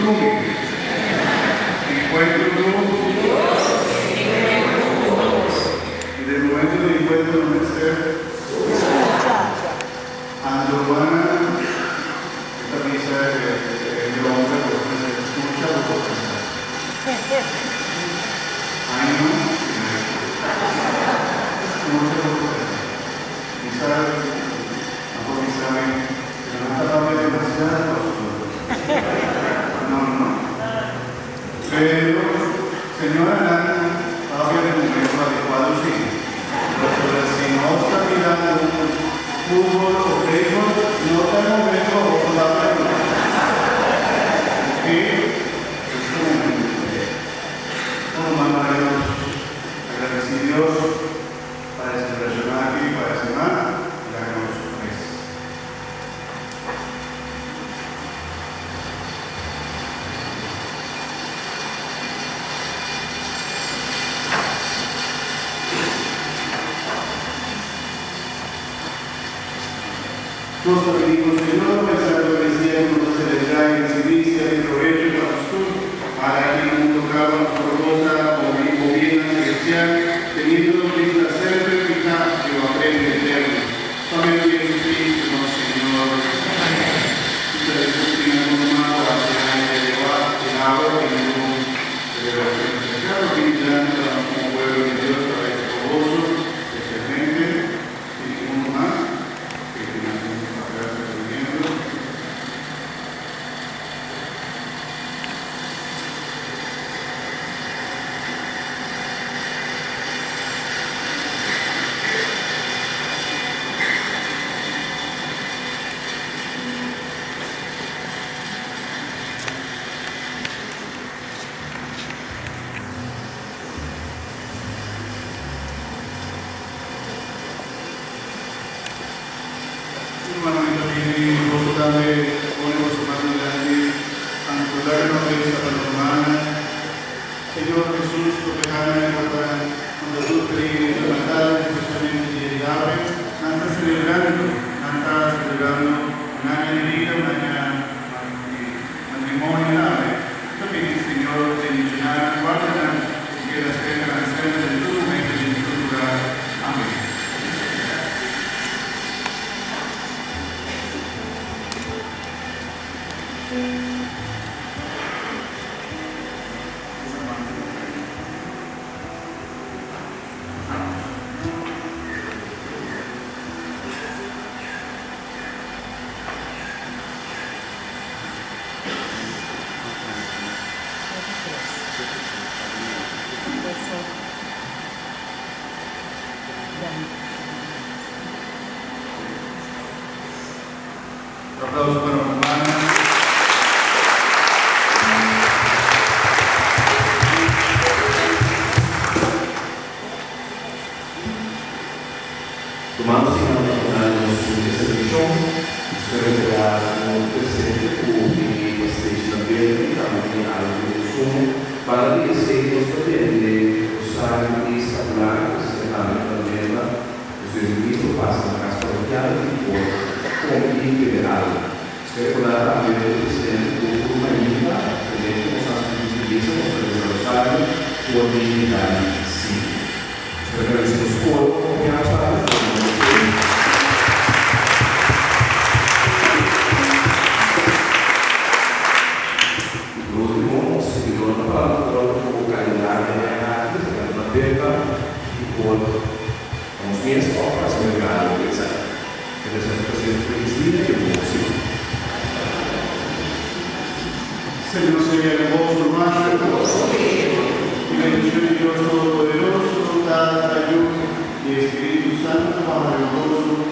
costumbre. Encuentro con Dios. Y del momento de encuentro no es ser Andromana, esta pieza de hombre, porque se escucha o por pensar. Ay, no, mucho por pensar. Quizás, no por pensar, pero no está hablando demasiadas cosas. No. Pero, señora Ana, todavía en el momento adecuado, sí. Pero si no está mirando fútbol o béisbol, no está en el momento o la película. Porque es como mandaremos agradecidos para esta persona aquí, para esta semana, y la que nos ofrece. Nos pedimos, Señor, pensando que el cielo nos celebrar en cilicia y provecho para nosotros, para que no tocamos por cosa o bien celestial, teniendo el placer de eficaz que lo aprende eterno. También Jesucristo, Señor. Ustedes tienen un mano hacia el llevar el agua y no celebración especial, lo que dirán como pueblo de Dios para este gozo, especialmente, y uno más. Ponemos su mano delante, anclarnos de esta palomana. Señor Jesús, protejame y guarda cuando tú crees la maldad, especialmente el ave, nanta celebrando un año de vida, un año matrimonio ave. También, Señor, te llenar, guarda, que las tengas en tu mente y en tu lugar. Amén. Un aplauso para mi hermana. Tomando esta edición, se crear un presente que esteja também algo do sumo para que sejamos também usar e escapular esse também os serviços passam na casa paroquial e por como federal. Especular a vida do presidente do uma língua, também com as utilizações do rosário, ou a dignidade, sim. Agradecemos por que a nossa Señor, sea hermoso, hermano, y la bendición de Dios Todopoderoso, Padre, y Espíritu Santo, Padre, hermoso.